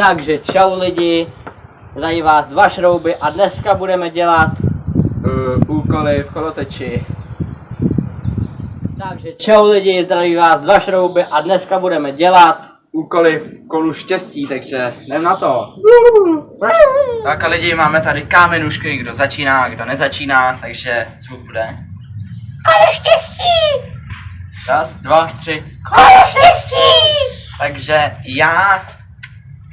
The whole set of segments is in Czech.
Takže čau lidi, tady vás dva šrouby a dneska budeme dělat úkoly v koloteči. Takže čau lidi, zdraví vás dva šrouby a dneska budeme dělat Úkoly v kolu štěstí, takže jdem na to. Tak a lidi, máme tady kámenušky, kdo začíná a kdo nezačíná, takže zvuk bude. Kolo štěstí! Raz, dva, tři. Kolo štěstí! Takže já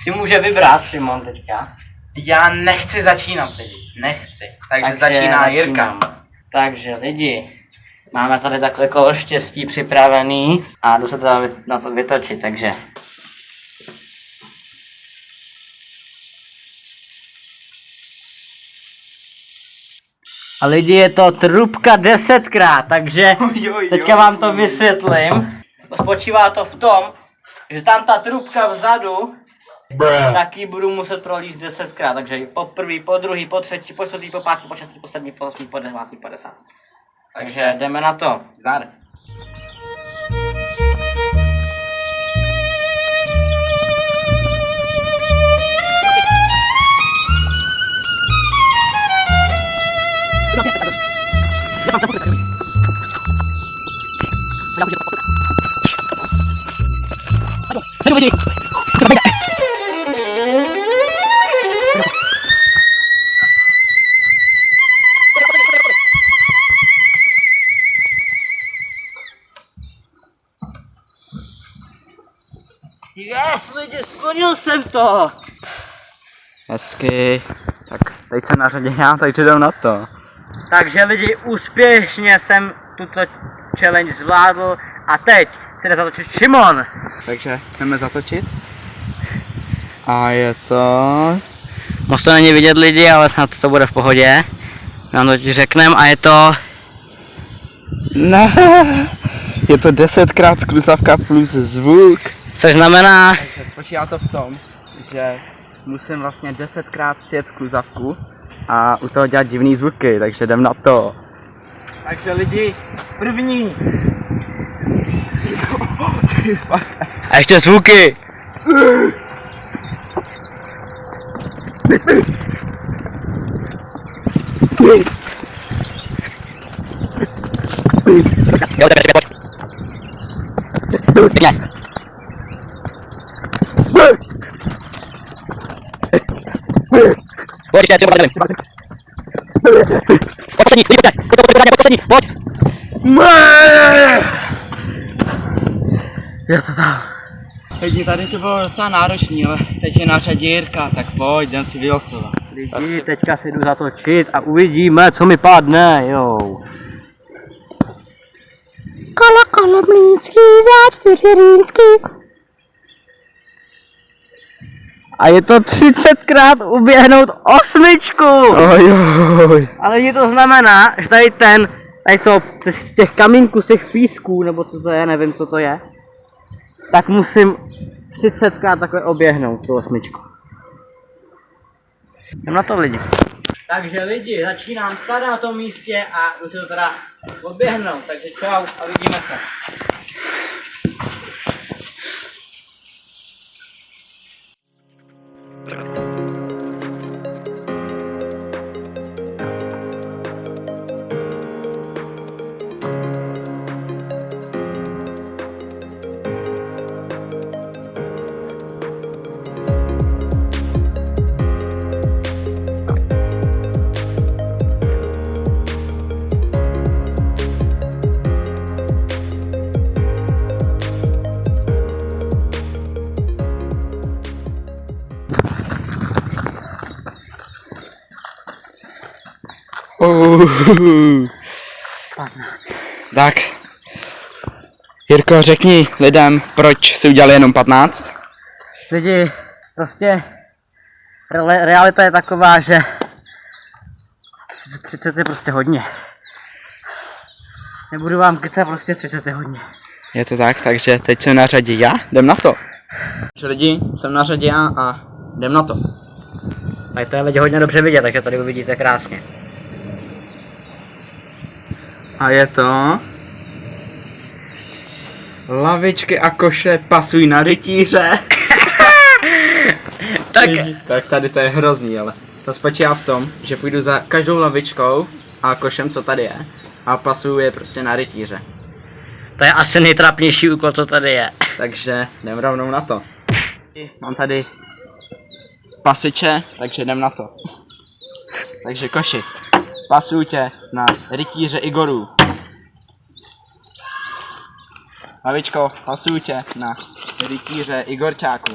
si může vybrat Šimon teďka. Já nechci začínat lidi, nechci. Takže začíná Jirka. Takže lidi, máme tady takhle kolo štěstí připravený a jdu se teda na to vytočit, takže. A lidi, je to trubka 10krát, takže teďka vám to vysvětlím. Spočívá to v tom, že tam ta trubka vzadu, taky budu muset prolíst 10krát, takže po první, po druhý, po třetí, po čtvrtý, po pátý, po šestý, po sedmý, po osmý, po devátý, po desátý. Takže jdeme na to. Zdar. Yes, lidi, splnil jsem to! Hezky. Tak teď jsem na řadě já, takže jdem na to. Takže lidi, úspěšně jsem tuto challenge zvládl a teď se jde zatočit Šimon. Takže jdeme zatočit. A je to... Moc to není vidět lidi, ale snad to bude v pohodě. Nám to řekneme a je to... Ne, je to 10krát skluzavka plus zvuk. Což znamená... Takže spočívá to v tom, že musím vlastně 10krát sjet kluzavku a u toho dělat divný zvuky, takže jdem na to. Takže lidi, první. A ještě zvuky! Jo, tak pojď. Pěkně. Pojď, já třeba nevím. Poslední, pojď, poslední, pojď. Je to tam. Lidi, tady to bylo docela náročný, ale teď je na řadě Jirka, tak pojď, jdem si vylosovat. Lidi, teďka si jdu zatočit a uvidíme, co mi padne, jo. Kolo, kolo, mlínský, za 4 rýnský. A je to 30krát uběhnout osmičku. Ojoj. Ale je to znamená, že tady to, z těch kamínků, z těch písků, nebo co to je, nevím co to je, tak musím 30krát takhle oběhnout tu osmičku. Jdem na to lidi. Takže lidi, začínám tady na tom místě a musím to teda oběhnout, takže čau a vidíme se. Tak, Jirko, řekni lidem, proč si udělali jenom 15? Lidi, prostě realita je taková, že 30 je prostě hodně. Nebudu vám kecat, prostě 30 je hodně. Je to tak, takže teď jsem na řadě já, jdem na to. Takže lidi, jsem na řadě já a jdem na to. Tady to je lidi hodně dobře vidět, takže tady uvidíte krásně. A je to... Lavičky a koše pasují na rytíře. Tak tady to je hrozný, ale to spočívá v tom, že půjdu za každou lavičkou a košem, co tady je, a pasuju je prostě na rytíře. To je asi nejtrapnější úkol, co tady je. Takže jdem rovnou na to. Mám tady pasiče, takže jdem na to. Takže koši, pasuju tě na rytíře Igorů. Lavičko, pasuju tě na rytíře Igorčáků.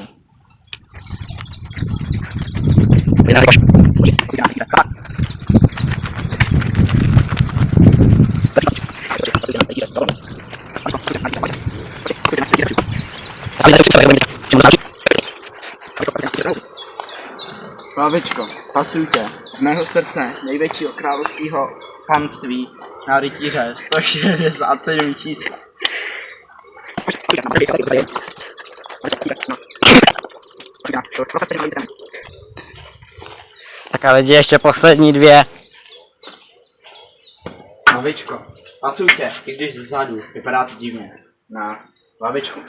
Lavičko, pasuju tě z mého srdce největšího královského panství na rytíře 167 čísla. Tak ale lidi, ještě poslední dvě. Lavičko, pasuju tě, i když zezadu vypadá to divně, na lavičku.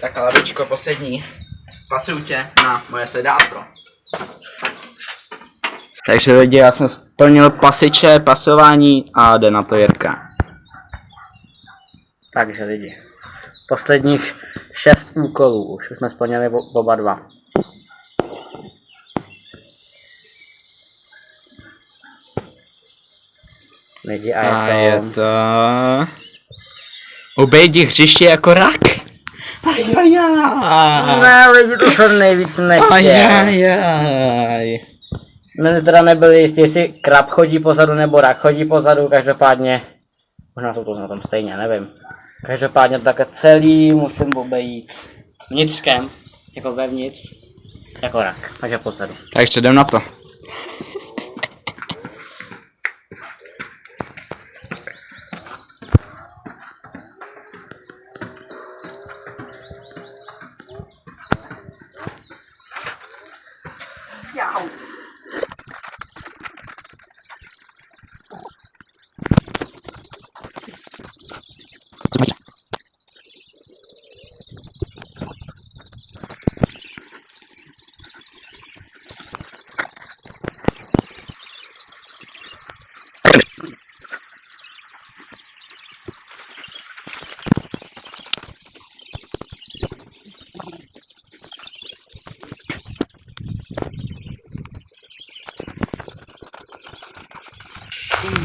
Tak lavičko, poslední, pasuju tě na moje sedátko. Takže lidi, já jsem splnil pasiče, pasování a jde na to Jirka. Takže lidi, posledních 6 úkolů, už jsme splnili oba dva. Lidi, a je to... Obejdi hřiště jako rak. Ne, lidi, to jsem nejvíc nechtěl. My teda nebyli jistí, jestli krab chodí pozadu nebo rak chodí pozadu, každopádně... Možná jsou to na tom stejně, nevím. Každopádně také celý musím obejít vnitřkem, jako vevnitř, jako rak, takže pozadu. Takže jdem na to.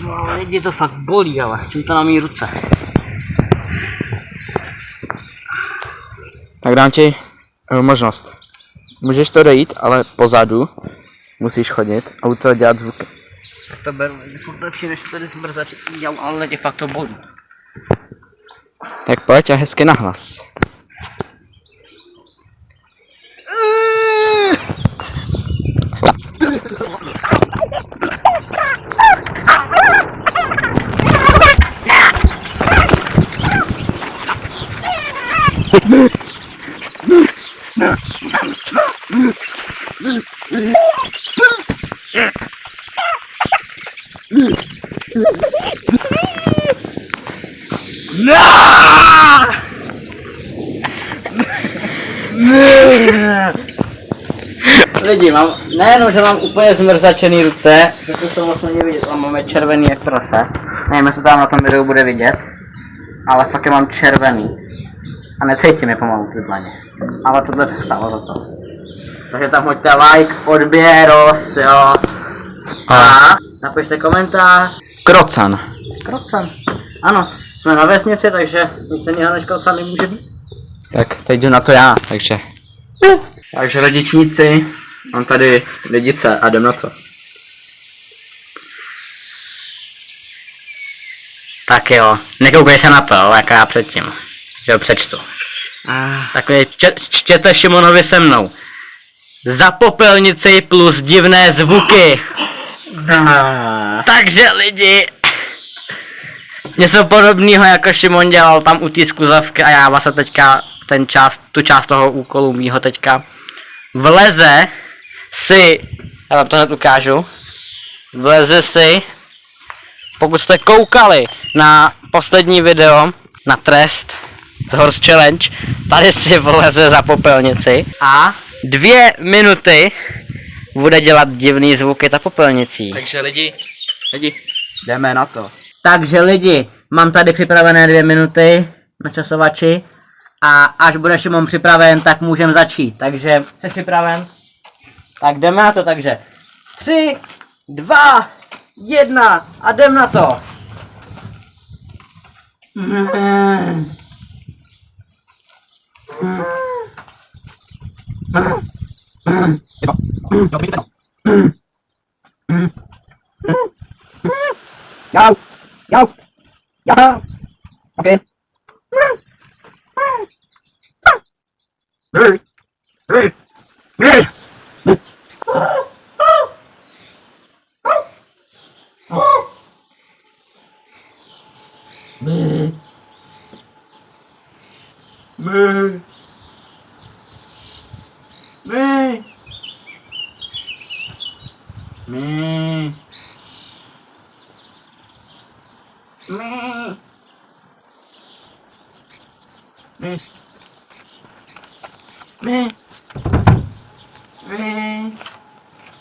No, lidi, to fakt bolí, ale čím to na mý ruce. Tak dám ti možnost. Můžeš to dojít, ale pozadu musíš chodit a u toho dělat zvuky. Tak to beru, je furt lepší, než tady zmrzačit dělám, ale lidi, fakt to bolí. Tak pojď a hezky nahlas. Lidi, nejenom, že mám úplně zmrzačený ruce, že to jsou vlastně nevidět, ale máme červený jak prase. Nevím, jestli tam na tom videu bude vidět, ale fakt je mám červený. A necítím je pomalu ty dlaně. Ale tohle stálo za to. Takže tam hoďte like, odběr, jo. A napište komentář. Krocan. Krocan. Ano, jsme na vesnici, takže nic jiného než krocan nemůže být. Tak teď jdu na to já, takže. Takže rodičníci, mám tady lidice a jdem na to. Tak jo, nekoukej se na to, jako já předtím. Že ho přečtu. Takhle čtěte Šimonovi se mnou. Za popelnici plus divné zvuky. Takže lidi, něco podobného jako Šimon dělal tam u té skuzavky a já vlastně teďka tu část toho úkolu mýho teďka vleze si, já vám to hned ukážu, vleze si, pokud jste koukali na poslední video, na trest, z Horse Challenge. Tady si poleze za popelnici a 2 minuty bude dělat divný zvuky za popelnicí. Takže lidi, jdeme na to. Takže lidi, mám tady připravené 2 minuty na časovači a až bude Šimon připraven, tak můžeme začít. Takže jsi připraven? Tak jdeme na to, takže 3, 2, 1 a jdem na to. Jau, jau, jau. Okay.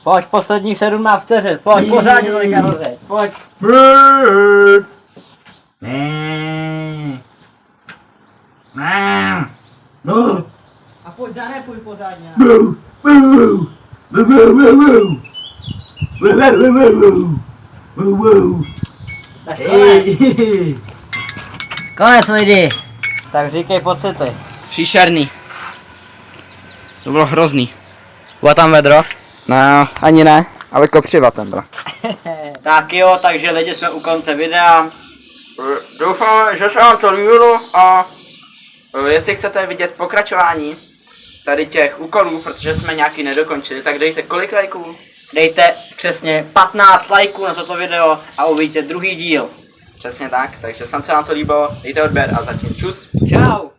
Pojď, posledních 17 vteřin, pojď, pořádně tolika hoře, pojď. A pojď, zarepuj pořádně. Tak konec. Konec lidi. Tak říkej pocity. Příšerný. To bylo hrozný. Bylo tam vedro? No, ani ne, ale kopřiva tam byla. Tak jo, takže lidi jsme u konce videa. Doufám, že se vám to líbilo a jestli chcete vidět pokračování tady těch úkolů, protože jsme nějaký nedokončili, tak dejte kolik lajků? Dejte přesně 15 lajků na toto video a uvidíte druhý díl. Přesně tak, takže snad se vám to líbilo, dejte odběr a zatím čus. Čau.